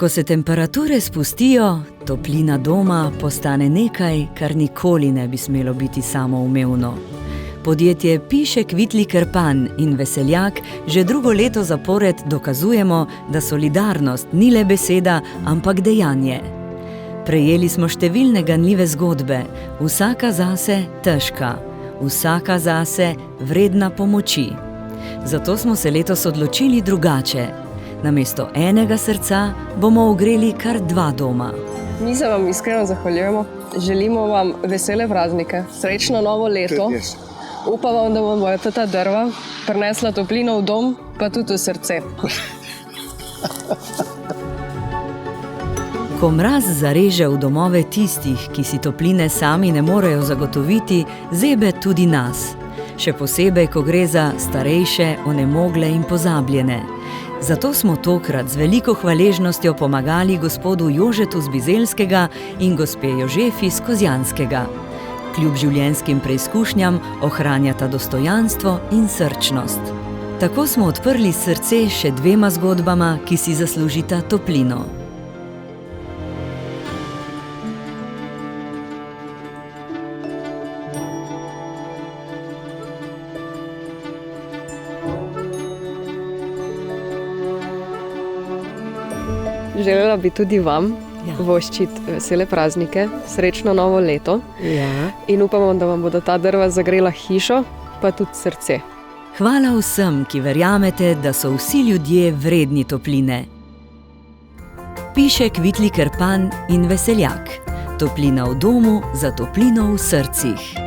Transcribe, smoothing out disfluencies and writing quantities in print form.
Ko se temperature spustijo, toplina doma postane nekaj, kar nikoli ne bi smelo biti samoumevno. Podjetje Piše Kvitli Krpan in Veseljak že drugo leto zapored dokazujemo, da solidarnost ni le beseda, ampak dejanje. Prejeli smo številne ganljive zgodbe, vsaka zase težka, vsaka zase vredna pomoči. Zato smo se letos odločili drugače. Namesto enega srca bomo ogreli kar 2 doma. Mi se vam iskreno zahvaljujemo. Želimo vam vesele praznike, srečno novo leto. Upamo, da vam bodo ta drva prinesla toplino v dom, pa tudi v srce. Ko mraz zareže v domove tistih, ki si topline sami ne morejo zagotoviti, zebe tudi nas. Še posebej, ko gre za starejše, onemogle in pozabljene. Zato smo tokrat z veliko hvaležnostjo pomagali gospodu Jožetu z Bizeljskega in gospe Jožefi z Kozjanskega. Kljub življenjskim preizkušnjam ohranjata dostojanstvo in srčnost. Tako smo odprli srce še 2 zgodbama, ki si zaslužita toplino. Želela bi tudi vam voščiti vesele praznike, srečno novo leto. In upamo, da vam bodo ta drva zagrela hišo, pa tudi srce. Hvala vsem, ki verjamete, da so vsi ljudje vredni topline. Piše Kvitli Krpan in Veseljak. Toplina v domu za toplino v srcih.